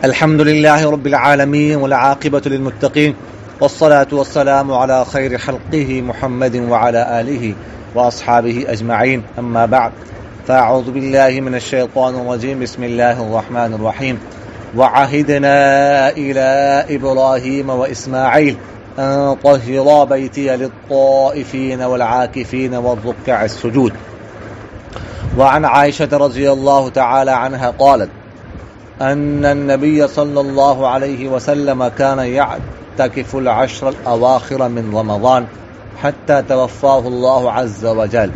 الحمد لله رب العالمين والعاقبة للمتقين، والصلاة والسلام على خير خلقه محمد وعلى آله وأصحابه أجمعين. أما بعد، فأعوذ بالله من الشيطان الرجيم. بسم الله الرحمن الرحيم. وعهدنا إلى إبراهيم وإسماعيل أن طهرا بيتي للطائفين والعاكفين والركع السجود. وعن عائشة رضي الله تعالى عنها قالت أن النبي صلى الله عليه وسلم كان يعتكف العشر الأواخر من رمضان حتى توفاه الله عز وجل،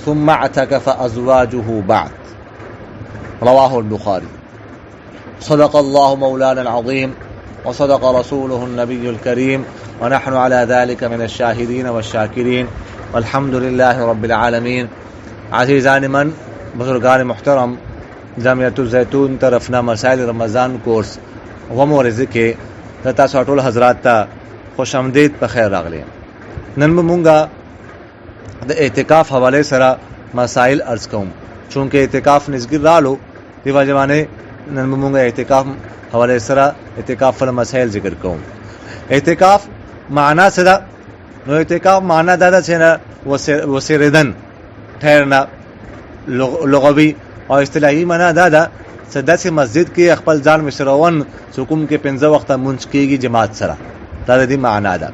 ثم اعتكف أزواجه بعد. رواه البخاري. صدق الله مولانا العظيم، وصدق رسوله النبي الكريم، ونحن على ذلك من الشاهدين والشاكرين، والحمد لله رب العالمين. عزیزان من، بزرگان محترم، جامعۃ الزیتون طرفنا مسائل رمضان کورس ومورزه کې د تاسو ټول حضرات ته خوش آمدید، په خیر راغلی. نن مونږه د اعتکاف حواله سره مسائل عرض کوم، چونکه اعتکاف نزدیک رالو دی واجبانه. نن مونږه اعتکاف حواله سره اعتکاف فل مسائل ذکر کوم. اعتکاف معنا څه ده؟ نو اعتکاف معنا دا ده چې وسیردن ټهرنا لغوي او اصطلاحي معنا دا ده چې داسې مسجد کې خپل ځان مشرون حکم کې 15 وخت منځ کېږي جماعت سره. دا د دې معنا ده.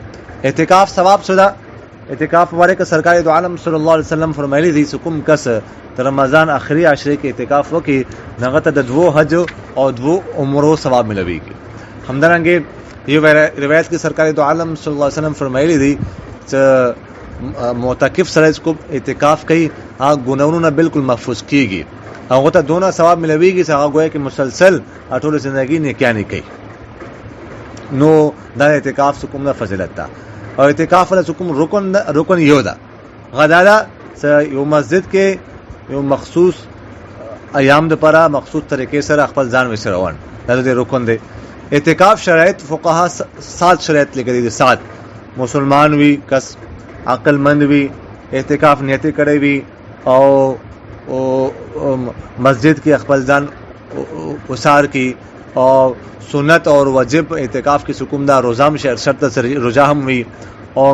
اعتکاف ثواب څه ده؟ اعتکاف والے کا سرکار دو عالم صلی الله علیه وسلم فرمایلی دي حکم کس تر رمضان اخري عشره کې اعتکاف وکي هغه ته د 2 حج او 2 عمرو ثواب ملويږي. همدارنګه یو روایت کې سرکار دو عالم صلی الله علیه وسلم فرمایلی دي چې معتکف سره کو اعتکاف کوي هغه ګناونه بالکل محفوظ کیږي، هغه ته دونه ثواب ملويږي چې هغه گویا کې مسلسل ټول ژوندۍ نیکیانه کوي. نو دا اعتکاف کوم نه فضیلت ده، او اعتکاف له کوم رکن یو ده. غداله یو مسجد کې یو مخصوص ایام د پاره مخصوص طریقې سره خپل ځان وسروان، دا د رکن دی. اعتکاف شرایط فقها 7 شرایط لیکلي دي. 7 مسلمان وي، کس عقل مند وي، اعتکاف نیت کړی وي، او مسجد کې خپل ځان وسار کی، او سنت اور واجب اعتکاف کی حکم دا روزہ میں شرط روزہ هم وی، او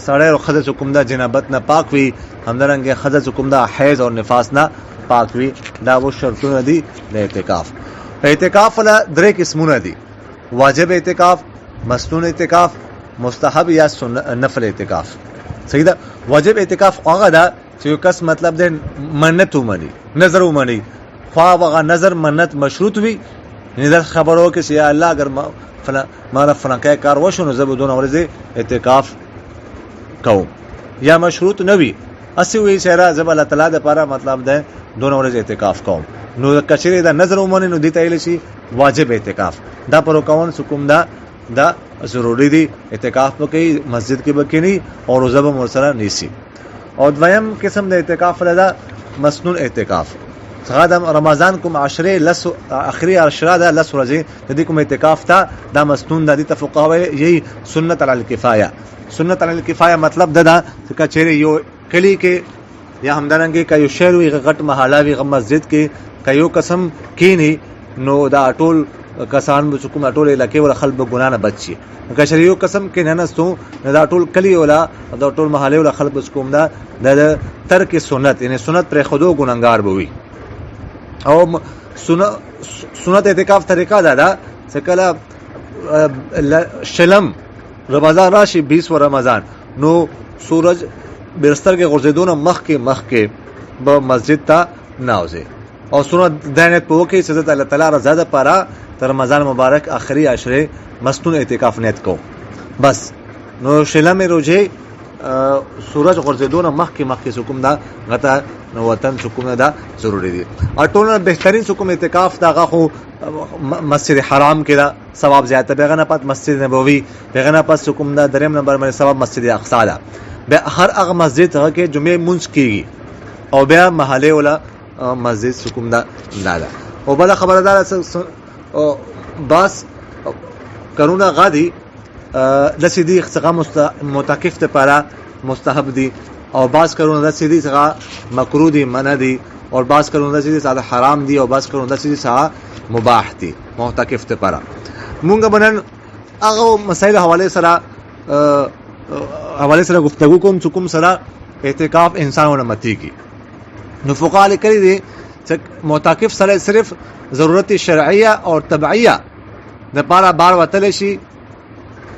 سړی او خځه حکم دا جنابت نه پاک وی، همدارنګه خځه حکم دا حیض اور نفاس نه پاک وی. دا و شرطونه دي د اعتکاف. اعتکاف له 3 قسمونه دي: واجب اعتکاف، مسنون اعتکاف، مستحب یا نفل اعتکاف. صحیح ده. واجب اعتکاف هغه ده چې یو کس مطلب د منت ومني، نظر ومني، خوا هغه نظر منت مشروط وي، نظر خبرو کې چې یا الله اگر ما فلانکه کار وشو نو زبدون ورزه اعتکاف کوم، یا مشروط نه وي اسی وی شهره زب الله تعالی د پاره مطلب ده دون ورزه اعتکاف کوم. نو کچری دا نظر ومني نو دي تایل شي واجب اعتکاف. دا پر کوون حکم دا ضروری دی. اعتکاف وکي مسجد کې بکینی او روزه به مرسله نیسی. او دویم قسم د اعتکاف لدا مسنون اعتکاف. څنګه د رمضان کوم عشره لس اخري عشره ده لس ورځې د دې کوم اعتکاف ته دا مسنون د دې تفقهه یي سنت علی الکفایه. سنت علی الکفایه مطلب دا چې کچېره یو کلی کې یا همدارنګه کایو شهر وي غټ محله وي مسجد کې کایو قسم کینی، نو دا ټول کسان به کوم ټول علاقې ول خلک ګنا نه بچي. که شریو قسم کې نه نستو دا ټول کلی ولا دا ټول محله ول خلک کوم دا د ترک سنت، یعنی سنت پر خودو ګناګار بوي. او سنت اعتکاف طریقہ دا سکلا شلم رمضان راشي 20 و رمضان نو سورج برستر کې غرزیدونه مخ کې به مسجد ته ناوځي، او سنت دانت په وکي چې الله تعالی رضا ده پاره تر رمضان مبارک اخري عشره مسنون اعتکاف نیت کو. بس نو شلم روزه سورج غرزیدونه مخ کې حکم دا غته نو وطن حکم دا ضروری دي. اټول بهترین حکم اعتکاف دا غو مسجد حرام کې دا ثواب زیاته، بیغنه پات مسجد نبوي، بیغنه پات حکم دا دریم نمبر باندې ثواب مسجد اقصی دا. به هر هغه مسجد هغه کې جمعه منځ کیږي، او بیا محله ولا مسجد حکم دا نه ده. او بل خبردار بس کرونا غادي لسی دی څنګه معتکف ته پاره مستحب دي، او باز کرونا لسی دی څنګه مکروه دي، منع دي، اور بعض کرونده چې ساده حرام دي او بعض کرونده چې ساده مباح دي معتکف ته پره. مونږ بنن هغه مسائل حواله سره گفتگو کوم چې کوم سره اعتکاف انسانونه متی کی. نو فقها لیکلي دي چې معتکف سره صرف ضرورت شرعیه او تبعیه د پاره بار وتل شي،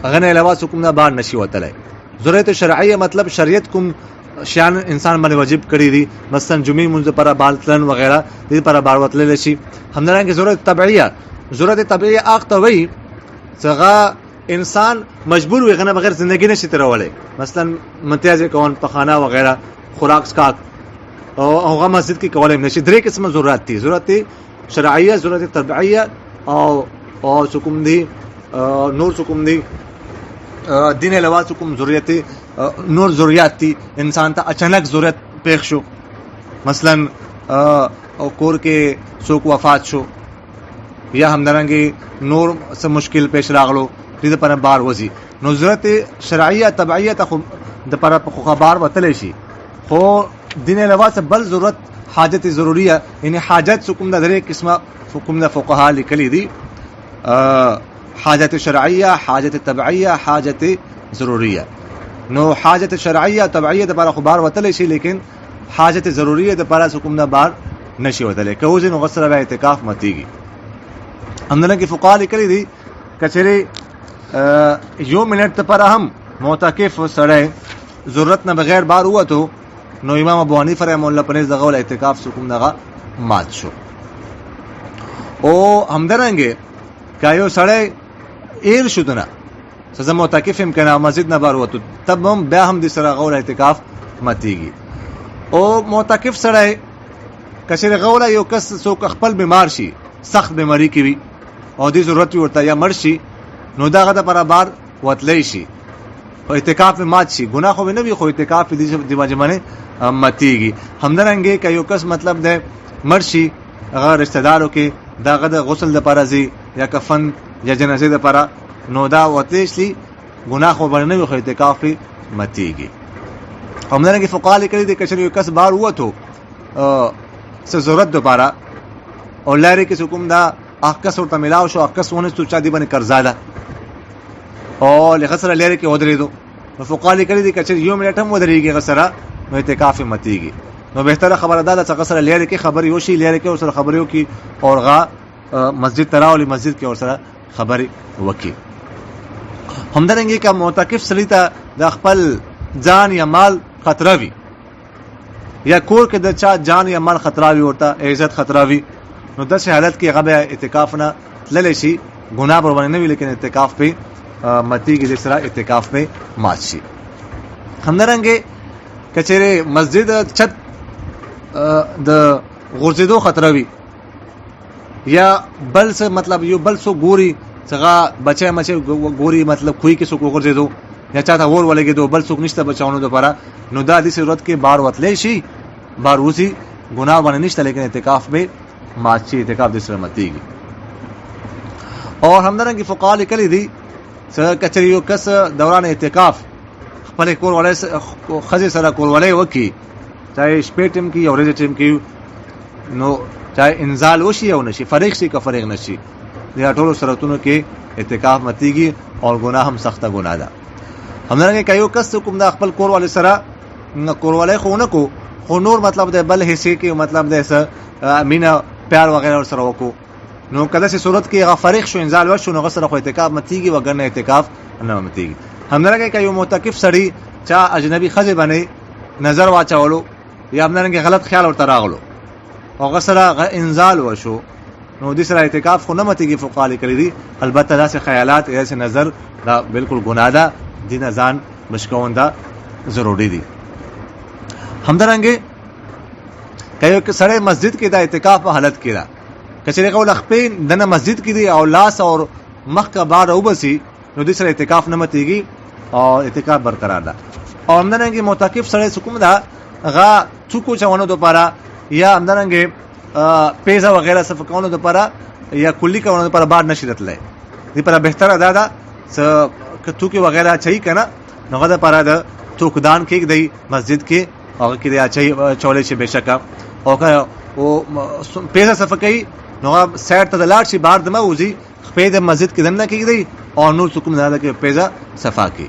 غنه علاوه کوم نه بار نشي وتلای. ضرورت شرعیه مطلب شریعت کوم شیان انسان باندې واجب کړی دي، مثلا جمعې منځ پر بالتلن وغیرہ دې پر بار وتل شي. همدارنګه ضرورت طبيعيه اخته وي څنګه انسان مجبور وي غنه بغیر زندگی نشي ترولای، مثلا متیاز کون پخانه وغیرہ خوراک اسکاک او هغه مسجد کې کولای نشي. درې قسمه ضرورت دي، ضرورت شرعیه، ضرورت طبيعيه او حکم دي نور حکم دي دین علاوه کوم ضرورت نور ضرورت دي انسان ته اچانک ضرورت پیښ شو، مثلا او کور کې څوک وفات شو یا همدارنګه نور څه مشکل پیښ راغلو دې پر بار وځي. نو ضرورت شرعیه طبيعيه ته د پر خبر وتل شي، خو دین علاوه بل ضرورت حاجت ضروریه یعنی حاجت کوم د درې قسمه حکم د فقها لیکلي دي، حاجت شرعیه، حاجت طبيعيه، حاجت ضروریه. نو حاجت شرعیه طبيعيه د پر خبر وتل شي، لیکن حاجت ضروریه د پر حکم د بار نشي وتل. کوزن غسل به اعتکاف متیږي. همدغه فقها لیکلي دي کچره یو منټ پر هم معتکف سره ضرورت نه بغیر بار وته، نو امام ابو حنیفه رحمه الله پنځ دغه اعتکاف حکم دغه مات شو. او همدارنګه کایو سره ایر شودنه سزا معتکف هم کنه مسجد نه بار وته، تب هم بیا هم د سره غول اعتکاف ماتيږي. او معتکف سره کچره غول یو کس څوک خپل بیمار شي، سخت بیماری کې وي او د ضرورت ورته یا مرشي، نو داغه د پر بار وتلی شي او اعتکاف مات شي، ګناه خو نه وي، خو اعتکاف د واجبانه ماتيږي. همدارنګه کایو کس مطلب ده مرشي هغه رشتہ دارو کې داغه د غسل د پرازي یا کفن یا جنازه د پرا، نو دا وتلی ګناه خو نه وي، خو اعتکاف ماتيږي. همدارنګه فقها لیکلي دي کچې یو کس بار وته څه ضرورت د پرا او لاري کې حکم دا احکس ورته ملاو شو، احکس ونه څه چا دی باندې قرضاله او لغسر لاري کې ودرېدو، نو فقها لیکلي دي کچې یو منټ هم ودرېږي غسره، نو اعتکاف ماتيږي. نو بهتره خبره ده چې غسر لاري کې خبر یو شي، لاري کې ورسره خبريو کې اورغه مسجد تراولي مسجد کې ورسره خبري وکي. همدارنګه کا معتکف سلیته د خپل ځان یا مال خطر وي یا کور کې د چا جان یا مال خطر وي ورته عزت خطر وي، نو د څه حالت کې غبه اعتکاف نه تللی شي، ګناه پر باندې نه وي، لیکن اعتکاف په ماتيږي، د سره اعتکاف په مات شي. همدارنګه کچره مسجد چت د غورځېدو خطر وي یا بل څه مطلب یو بل څه ګوري څنګه بچي مچي ګوري، مطلب کوی کې څه غورځېدو یا چاته ور ولګېدو، بل څوک نشته بچاونو لپاره، نو دا د ضرورت کې بار وتلی شي، بار وسی ګناه باندې نشته، لیکن اعتکاف به مات شي، اعتکاف د سره ماتيږي. او همدارنګه فقها لیکلي دي چې کچې یو کس دوران اعتکاف خپل کور ولای خزي سره کور ولای وکي، چاہے شپې ټیم کې او ورځې ټیم کې، نو چاہے انزال وشي او نشي، فریق شي که فریق نشي، دا ټول شرطونو کې اعتکاف ماتيږي او ګناه هم سخته ګناه ده. همدارنګه کایو کس کوم د خپل کور ولای سره کور ولای خو نه کو، خو نور مطلب ده بل حصے کې مطلب ده س مینا پیار وغیرہ سره وکړو، نو کله چې صورت کې غفریق شو انزال وشو، نو غسر خو اعتکاف ماتيږي وګرنه اعتکاف نه ماتيږي. همدارنګه کایو معتکف سړی چا اجنبي خزه باندې نظر واچولو یا همدارنګه غلط خیال ورته راغلو او غسر انزال وشو، نو د سره اعتکاف خو نه ماتيږي. فقها لیکلي دي البته داسې خیالات یا نظر دا بالکل ګناه ده، دین ځان مشکون دا ضروری دي. همدارنګه کایو کې سړی مسجد کې دا اعتکاف په حالت کې دا کچې قول خپل دنه مسجد کې دی او لاس اور مخ کا بار او بسي، نو د سره اعتکاف نه ماتيږي او اعتکاف برقرار ده. او همدارنګه معتکف سړی حکم ده غا څوک چونه دوپاره یا همدارنګه پیسہ وغیرہ صفقونو دوپاره یا کلی کونو دوپاره بار نشي راتلای، دې پر بهتره ده څ کتوکی وغیرہ چي کنه، نو غدا پر ده توکدان کې دی مسجد کې هغه کې دی چي چولې شي بشکا او که پیسه صفه کوي نو سایډ ته د لاړ شي بهر د مه وځي خپې د مسجد کې دننه کېږدي او نور څه کوم نه کې پیسه صفا کوي.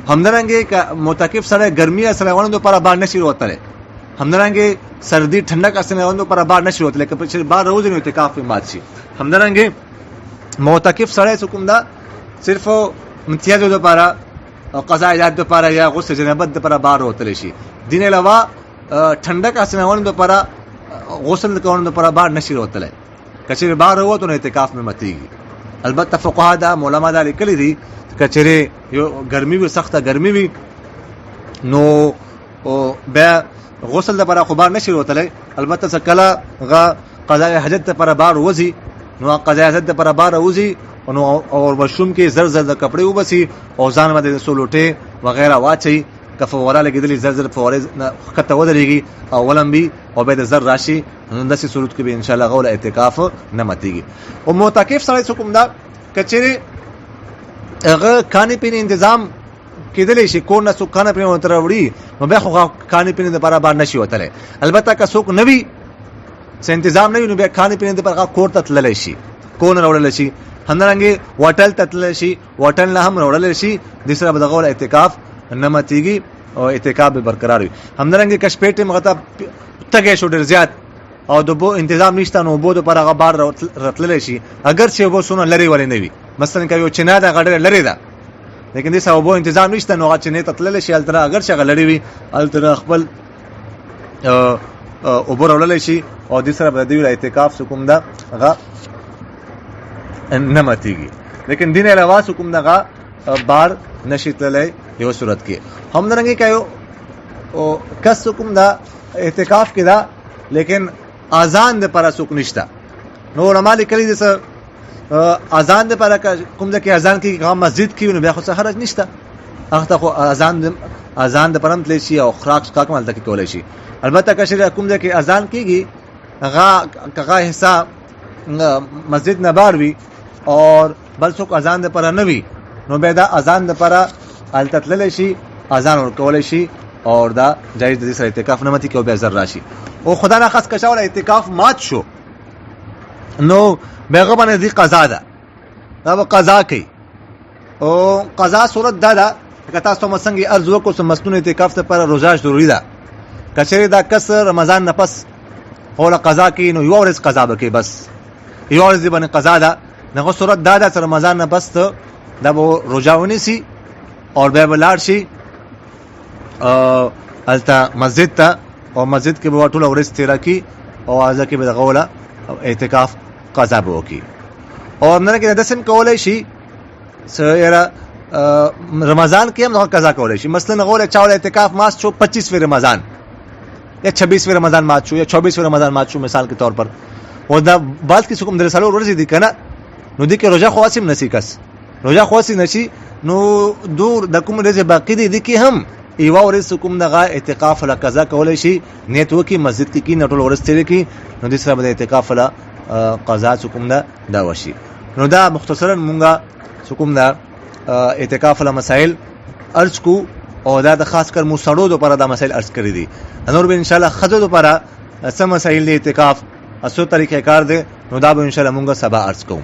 همدارنګه که معتکف سره ګرمي سره غوڼو لپاره بار نشي وتلی، همدارنګه سردی ټنډک سره غوڼو لپاره بار نشي وتلی که چې بار روز نو اعتکاف مات شي. همدارنګه معتکف سره څه کوم دا صرف امتیاز لپاره او قضا حاجت لپاره یا غسل جنابت لپاره بار وتلی شي. دین علاوه ټنډک سره غوڼو لپاره غسل کوونو لپاره بار نشي وتلی، کچېرې بار ووتو نو اعتکاف نه ماتېږي. البته فقها دا علما دا لیکلي دي کچېرې یو ګرمي وي سخته ګرمي وي نو بیا غسل لپاره خو بار نشي وتلی. البته څه کله هغه قضای حاجت لپاره بار وځي نو قضای حاجت لپاره بار وځي نو او مشروم کې زر زر د کپړې وبسي او ځان باندې سولوټې وغیرہ واچي که فواره لګېدلې زر زر فوارې ښکته ودرېږي او ولمبي او بیا د زر راشي نو داسې صورت کې به انشاءالله هغه له اعتکاف نه ماتېږي. او معتکف سړی څه کوم دا که چېرې هغه کانې پینې تنظام کېدلی شي کور نه څوک کانه پینې ورته راوړي نو بیا خو کانې پینې دپاره بار نشي وتلی. البته که څوک نه وي څه انتظام نه وي نو بیا کانې پینې دپاره هغه کور ته تللی شي، کور نه راوړلی شي. همدارنګې هوټل ته تللی شي، هوټل نه هم راوړلی شي، دې سره به دغه اعتکاف نه ماتېږي او اعتکاف به برقرار وي. همدارنګه که شپې ټیم هغه ته تږی شو ډېر زیات او د اوبو انتظام نشته نو اوبو دپاره هغه بار راتللی شي، اگر چې اوبو څومره لرې ولې نه وي. مثلا که یو چینه ده هغه ډېره لرې ده لیکن دې سره اوبو انتظام نشته نو هغه چینې ته تللی شي، هلته اگر چې هغه لرې وي هلته خپل اوبه راوړلی شي او دې سره به د دوی اعتکاف څه کوم ده هغه نه ماتېږي. لیکن دین علاوه څه کوم ده هغه بار نشي تللی یو صورت کې. همدارنګه که یو کس کوم دا اعتکاف کې ده لیکن اذان دپاره څوک نشته نو علما لیکلي دي څه اذان دپاره کوم ځای کې اذان کېږي هغه مسجد کې وي نو بیا خو څه حرج نشته، هغه ته خو اذان دپاره هم تللی شي او خوراک څښاک هم هلته کې کولی شي. البته که چېرې کوم ځای کې اذان کېږي هغه حصه مسجد نه بار وي او بل څوک اذان دپاره نه وي نو بیا دا اذان دپاره هلته تللی شي، اذان ورکولی شي او دا جایز د دې سره اعتکاف نه ماتېږي او بیا زر راشي. او خدا نخواست که چا وله اعتکاف مات شو نو بیا هغه باندې دې قضا ده، دا به قضا کوي. او قضا صورت دا ده که تاسو ته څنګه عرض وکړو چې مصنون اعتکاف لپاره روژه ضروري ده. که چېرې دا کس رمضان نه پس خو له قضا کوي نو یوه ورځ قضا به کوي، بس یوه ورځ باندې قضا ده. هغه صورت دا ده چې رمضان نه پس ته دا به روژه ونیسي او بیا به لاړ شي هلته مسجد ته او مسجد کې به ټوله ورځ تېره کړي او هلته کې به دغه وله اعتکاف قضا به وکړي. او همدارنګه داسې هم کولی شي چې یاره رمضان کې هم دغه قضا کولی شي. مثلا هغه چا وله اعتکاف مات شو 25 رمضان یا 26 رمضان مات شو یا 24 رمضان مات شو مثال کے طور پر، او دا بعض کې څوک درې څلور ورځې دي که نه نو دې کې روژه خو هسې هم نشي کس روژه خو هسې نشي نو دور د کوم ورځې باقي دي دې کې هم یوه ورځ کوم دغه اعتکاف وله قضا کولی شي، نیت وکړي مسجد کې کښېني ټوله ورځ تېرې کړي نو دې سره به د اعتکاف وله قضا څه کوم ده دا وشي. نو دا مختصرا مونږه څه کوم ده اعتکاف وله مسایل عرض کو او دا د خاص کر مو سړو دپاره دا مسایل عرض کړي دي. نور به انشاءالله ښځو دپاره څه مسایل دی اعتکاف څو طریقې کار دی نو دا به انشاءالله مونږ سبا عرض کوو.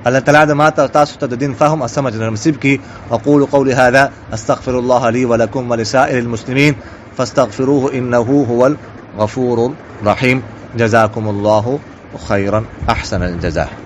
الله تعالی د ماته تاسو ته د دین فهم او سمجھ نصیب کړي. اقول قولي هذا استغفر الله لي ولكم ولسائر المسلمين فاستغفروه انه هو الغفور الرحيم. جزاكم الله خيرا احسن الجزاء.